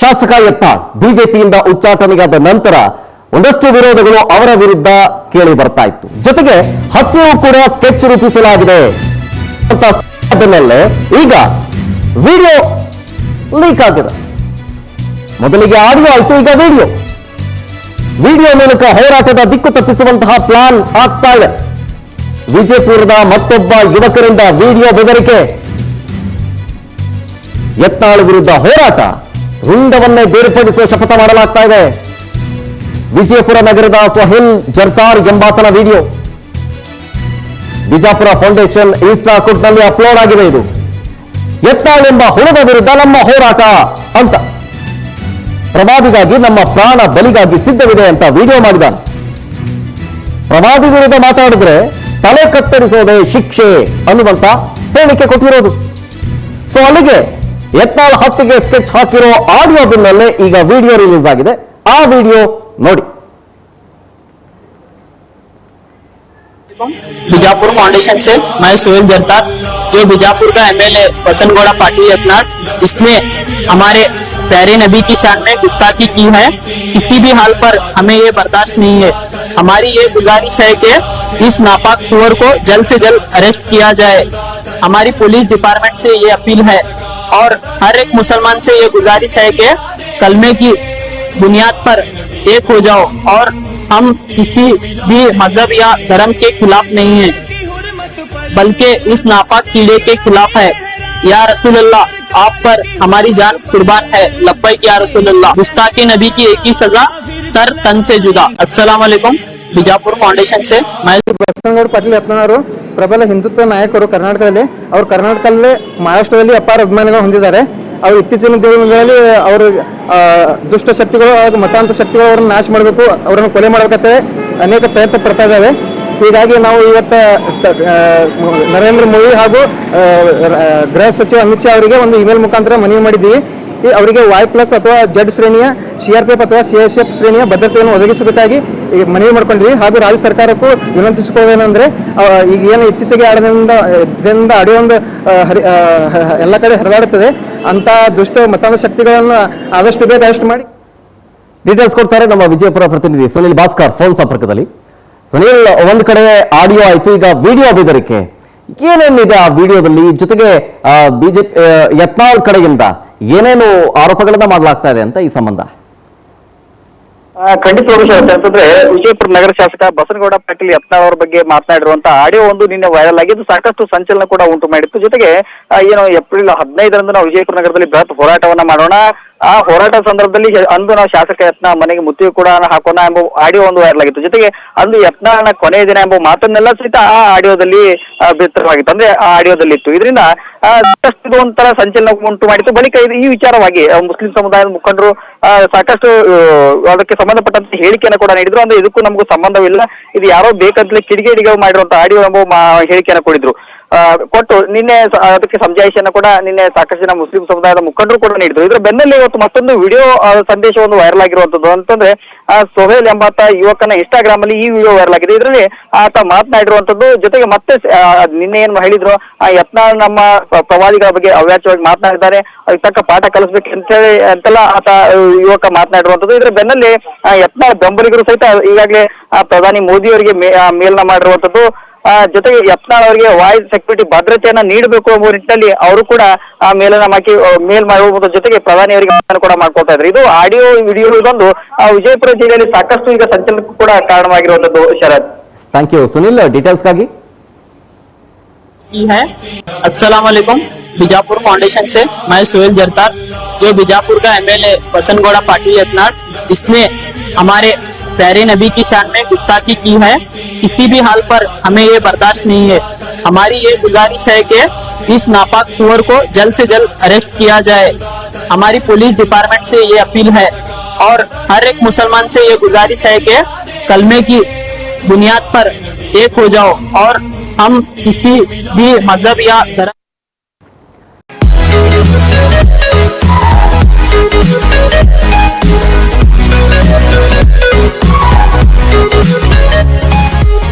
ಶಾಸಕ ಯತ್ನಾಳ್ ಬಿಜೆಪಿಯಿಂದ ಉಚ್ಚಾಟನೆಯಾದ ನಂತರ ಒಂದಷ್ಟು ವಿರೋಧಗಳು ಅವರ ವಿರುದ್ಧ ಕೇಳಿ ಬರ್ತಾ ಇತ್ತು. ಜೊತೆಗೆ ಹತ್ಯೆಯೂ ಕೂಡ ಸ್ಕೆಚ್ ರೂಪಿಸಲಾಗಿದೆ ಈಗ ವಿಡಿಯೋ ಲೀಕ್ ಆಗಿದೆ. ಮೊದಲಿಗೆ ಆಡಿಯೋ ಆಯ್ತು, ಈಗ ವಿಡಿಯೋ ಮೂಲಕ ಹೋರಾಟದ ದಿಕ್ಕು ತಪ್ಪಿಸುವಂತಹ ಪ್ಲಾನ್ ಆಗ್ತಾ ಇದೆ. ವಿಜಯಪುರದ ಮತ್ತೊಬ್ಬ ಯುವಕರಿಂದ ವಿಡಿಯೋ ಬೆದರಿಕೆ, ಯತ್ನಾಳ್ ವಿರುದ್ಧ ಹೋರಾಟ, ರುಂಡವನ್ನೇ ಬೇರ್ಪಡಿಸುವ ಶಪಥ ಮಾಡಲಾಗ್ತಾ ಇದೆ. ವಿಜಯಪುರ ನಗರದ Sahil ಜರ್ತಾರ್ ಎಂಬಾತನ video Bijapur foundation insta ಅಕೌಂಟ್ನಲ್ಲಿ ಅಪ್ಲೋಡ್ ಆಗಿದೆ. ಇದು ಯತ್ನಾಳ್ ಎಂಬ ಹುಡುಗ ವಿರುದ್ಧ ನಮ್ಮ ಹೋರಾಟ ಅಂತ, ಪ್ರವಾದಿಗಾಗಿ ನಮ್ಮ ಪ್ರಾಣ ಬಲಿಗಾಗಿ ಸಿದ್ಧವಿದೆ ಅಂತ ವಿಡಿಯೋ ಮಾಡಿದ್ದಾನೆ. ಪ್ರವಾದಿ ವಿರುದ್ಧ ಮಾತಾಡಿದ್ರೆ ತಲೆ ಕತ್ತರಿಸೋದೇ ಶಿಕ್ಷೆ ಅನ್ನುವಂತ ಹೇಳಿಕೆ ಕೊಟ್ಟಿರೋದು. ಸೊ ಅಲ್ಲಿಗೆ ಯತ್ನಾಳ್ ಹತ್ಯೆಗೆ ಸ್ಕೆಚ್ ಹಾಕಿರೋ ಆಡಿಯೋ ಬೆನ್ನಲ್ಲೇ ಈಗ ವಿಡಿಯೋ ರಿಲೀಸ್ ಆಗಿದೆ. ಆ ವಿಡಿಯೋ ನೋಡಿ. बीजापुर फाउंडेशन से मैं सोहेल जरतार, जो बीजापुर का एमएलए बसनगौड़ा पाटिल यत्नाळ್, इसने हमारे प्यारे नबी की शान में गुस्ताखी की है. किसी भी हाल पर हमें ये बर्दाश्त नहीं है. हमारी ये गुजारिश है कि इस नापाक सुअर को जल्द से जल्द अरेस्ट किया जाए. हमारी पुलिस डिपार्टमेंट से ये अपील है और हर एक मुसलमान से ये गुजारिश है कि कलमे की बुनियाद पर एक हो जाओ. और हम किसी भी मजहब या धर्म के खिलाफ नहीं है, बल्कि इस नापाक कीड़े के खिलाफ है. या रसूलुल्लाह, आप पर हमारी जान कुर्बान है. लब्बैक या रसूलुल्लाह. गुस्ताखी नबी की एक ही सजा, सर तन से जुदा. अस्सलाम वालेकुम. ಬಿಜಾಪುರ ಫೌಂಡೇಶನ್ से मैं ಬಸನಗೌಡ ಪಾಟೀಲ್ ಯತ್ನಾಳ್ ಪ್ರಬಲ ಹಿಂದುತ್ವ ನಾಯಕರು ಕರ್ನಾಟಕದಲ್ಲಿ. ಅವರು ಕರ್ನಾಟಕದಲ್ಲೇ ಮಹಾರಾಷ್ಟ್ರದಲ್ಲಿ ಅಪಾರ ಅಭಿಮಾನಿಗಳು ಹೊಂದಿದ್ದಾರೆ. ಅವರು ಇತ್ತೀಚಿನ ದಿನಗಳಲ್ಲಿ ಅವರು ದುಷ್ಟ ಶಕ್ತಿಗಳು ಹಾಗೂ ಮತಾಂತರ ಶಕ್ತಿಗಳು ಅವರನ್ನು ನಾಶ ಮಾಡಬೇಕು, ಅವರನ್ನು ಕೊಲೆ ಮಾಡಬೇಕಂತ ಅನೇಕ ಪ್ರಯತ್ನ ಪಡ್ತಾ ಇದ್ದಾವೆ. ಹೀಗಾಗಿ ನಾವು ಇವತ್ತು ನರೇಂದ್ರ ಮೋದಿ ಹಾಗೂ ಗೃಹ ಸಚಿವ ಅಮಿತ್ ಶಾ ಅವರಿಗೆ ಒಂದು ಇಮೇಲ್ ಮುಖಾಂತರ ಮನವಿ ಮಾಡಿದ್ದೀವಿ. ಅವರಿಗೆ Y+ ಅಥವಾ Z ಶ್ರೇಣಿಯ CRPF ಅಥವಾ CSF ಶ್ರೇಣಿಯ ಭದ್ರತೆಯನ್ನು ಒದಗಿಸಬೇಕಾಗಿ ಮನವಿ ಮಾಡ್ಕೊಂಡಿದ್ವಿ. ಹಾಗೂ ರಾಜ್ಯ ಸರ್ಕಾರಕ್ಕೂ ವಿನಂತಿಸಿಕೊಳ್ಳೋದೇನೆಂದರೆ, ಈಗ ಏನು ಇತ್ತೀಚೆಗೆ ಆಡಿಯೋದಿಂದ ಆಡಿಯೋ ಒಂದು ಎಲ್ಲ ಕಡೆ ಹರಿದಾಡುತ್ತದೆ, ಅಂತ ದುಷ್ಟ ಮತಾಂಧ ಶಕ್ತಿಗಳನ್ನು ಆದಷ್ಟು ಬೇಗ ಅರೆಸ್ಟ್ ಮಾಡಿ. ಡೀಟೇಲ್ಸ್ ಕೊಡ್ತಾರೆ ನಮ್ಮ ವಿಜಯಪುರ ಪ್ರತಿನಿಧಿ ಸುನಿಲ್ ಭಾಸ್ಕರ್ ಫೋನ್ ಸಂಪರ್ಕದಲ್ಲಿ. ಸುನಿಲ್, ಒಂದ್ ಕಡೆ ಆಡಿಯೋ ಆಯ್ತು, ಈಗ ವಿಡಿಯೋ ಬೆದರಿಕೆ ಏನೇನಿದೆ ಆ ವಿಡಿಯೋದಲ್ಲಿ? ಜೊತೆಗೆ ಬಿಜೆಪಿ ಯತ್ನಾಳ್ ಕಡೆಯಿಂದ ಏನೇನು ಆರೋಪಗಳನ್ನ ಮಾಡಲಾಗ್ತಾ ಇದೆ ಅಂತ ಈ ಸಂಬಂಧ? ಖಂಡಿತವಾಗ್ಲೂ ಅಂತಂದ್ರೆ, ವಿಜಯಪುರ ನಗರ ಶಾಸಕ ಬಸನಗೌಡ ಪಾಟೀಲ್ ಯತ್ನಾಳ್ ಅವರ ಬಗ್ಗೆ ಮಾತನಾಡಿರುವಂತಹ ಆಡಿಯೋ ಒಂದು ನಿನ್ನೆ ವೈರಲ್ ಆಗಿದ್ದು ಸಾಕಷ್ಟು ಸಂಚಲನ ಕೂಡ ಉಂಟು ಮಾಡಿತ್ತು. ಜೊತೆಗೆ ಏನು ಏಪ್ರಿಲ್ 15ರಂದು ನಾವು ವಿಜಯಪುರ ನಗರದಲ್ಲಿ ಬೃಹತ್ ಹೋರಾಟವನ್ನ ಮಾಡೋಣ, ಆ ಹೋರಾಟ ಸಂದರ್ಭದಲ್ಲಿ ಅಂದು ನಾವು ಶಾಸಕ ಯತ್ನಾಳ್ ಮನೆಗೆ ಮುತ್ತಿಗೆ ಕೂಡ ಹಾಕೋಣ ಎಂಬ ಆಡಿಯೋ ಒಂದು ವೈರಲ್ ಆಗಿತ್ತು. ಜೊತೆಗೆ ಅಂದು ಯತ್ನಾಳ್ನ ಕೊನೆಯ ದಿನ ಎಂಬ ಮಾತನ್ನೆಲ್ಲ ಸಹಿತ ಆ ಆಡಿಯೋದಲ್ಲಿ ಬಿತ್ತರವಾಗಿತ್ತು, ಅಂದ್ರೆ ಆ ಆಡಿಯೋದಲ್ಲಿ ಇತ್ತು. ಇದರಿಂದ ಸಾಕಷ್ಟು ಒಂಥರ ಸಂಚಲನ ಉಂಟು ಮಾಡಿತ್ತು. ಬಳಿಕ ಈ ವಿಚಾರವಾಗಿ ಮುಸ್ಲಿಂ ಸಮುದಾಯದ ಮುಖಂಡರು ಸಾಕಷ್ಟು ಅದಕ್ಕೆ ಸಂಬಂಧಪಟ್ಟಂತೆ ಹೇಳಿಕೆಯನ್ನು ಕೂಡ ನೀಡಿದ್ರು. ಅಂದ್ರೆ ಇದಕ್ಕೂ ನಮಗೂ ಸಂಬಂಧವಿಲ್ಲ, ಇದು ಯಾರೋ ಬೇಕಂತಲೇ ಕಿಡಿಗೇಡಿಗಳು ಮಾಡಿರುವಂತ ಆಡಿಯೋ ಎಂಬ ಹೇಳಿಕೆಯನ್ನು ಕೊಟ್ಟಿದ್ರು. ಕೊಟ್ಟು ನಿನ್ನೆ ಅದಕ್ಕೆ ಸಮಜಾಯಿಷಿಯನ್ನು ಕೂಡ ನಿನ್ನೆ ಸಾಕಷ್ಟು ಜನ ಮುಸ್ಲಿಂ ಸಮುದಾಯದ ಮುಖಂಡರು ಕೂಡ ನೀಡಿದ್ರು. ಇದರ ಬೆನ್ನಲ್ಲೇ ಇವತ್ತು ಮತ್ತೊಂದು ವಿಡಿಯೋ ಸಂದೇಶವನ್ನು ವೈರಲ್ ಆಗಿರುವಂತದ್ದು ಅಂತಂದ್ರೆ, ಸೋಹೇಲ್ ಎಂಬಾತ ಯುವಕನ ಇನ್ಸ್ಟಾಗ್ರಾಮ್ ಅಲ್ಲಿ ಈ ವಿಡಿಯೋ ವೈರಲ್ ಆಗಿದೆ. ಇದರಲ್ಲಿ ಆತ ಮಾತನಾಡಿರುವಂತದ್ದು, ಜೊತೆಗೆ ಮತ್ತೆ ನಿನ್ನೆ ಏನ್ ಹೇಳಿದ್ರು, ಯತ್ನಾಳ್ ನಮ್ಮ ಪ್ರವಾದಿಗಳ ಬಗ್ಗೆ ಅವ್ಯಾಚವಾಗಿ ಮಾತನಾಡಿದ್ದಾರೆ, ಅದಕ್ಕೆ ತಕ್ಕ ಪಾಠ ಕಲಿಸ್ಬೇಕು ಅಂತೆಲ್ಲ ಆತ ಯುವಕ ಮಾತನಾಡಿರುವಂತದ್ದು. ಇದರ ಬೆನ್ನಲ್ಲೇ ಯತ್ನಾಳ್ ಬೆಂಬಲಿಗರು ಸಹಿತ ಈಗಾಗಲೇ ಪ್ರಧಾನಿ ಮೋದಿ ಅವರಿಗೆ ಮೇಲ್ನ ಮಾಡಿರುವಂತದ್ದು. ಜೊತೆಗೆ ಯತ್ನಾಳ್ ಅವರಿಗೆ ವಾಯ್ ಸೆಕ್ಯೂರಿಟಿ ಭದ್ರತೆಯನ್ನ ನೀಡಬೇಕು ಎಂಬ ನಿಟ್ಟಿನಲ್ಲಿ ಅವರು ಕೂಡ ಆ ಮೇಲನ್ನ ಮೇಲ್ ಮಾಡುವ ಜೊತೆಗೆ ಪ್ರಧಾನಿ ಅವರಿಗೆ ಕೂಡ ಮಾಡ್ಕೊಳ್ತಾ ಇದ್ದಾರೆ. ಇದು ಆಡಿಯೋ ವಿಡಿಯೋ ಇದೊಂದು ವಿಜಯಪುರ ಜಿಲ್ಲೆಯಲ್ಲಿ ಸಾಕಷ್ಟು ಈಗ ಸಂಚಲನಕ್ಕೂ ಕೂಡ ಕಾರಣವಾಗಿರುವಂತದ್ದು. ಶರತ್, ಥ್ಯಾಂಕ್ ಯು ಸುನಿಲ್, ಡೀಟೇಲ್ಸ್ಗಾಗಿ. है अस्सलाम वालेकुम. बीजापुर फाउंडेशन से मैं सोहेल जरतार, जो बीजापुर का एमएलए बसनगौड़ा पाटिल यत्नाळ್, इसने हमारे प्यारे नबी की शान में गुस्ताखी की है. किसी भी हाल पर हमें ये बर्दाश्त नहीं है. हमारी ये गुजारिश है कि इस नापाक सुअर को जल्द से जल्द अरेस्ट किया जाए. हमारी पुलिस डिपार्टमेंट से ये अपील है और हर एक मुसलमान से ये गुजारिश है कि कलमे की बुनियाद पर एक हो जाओ. और हम किसी भी मजहब या धर्म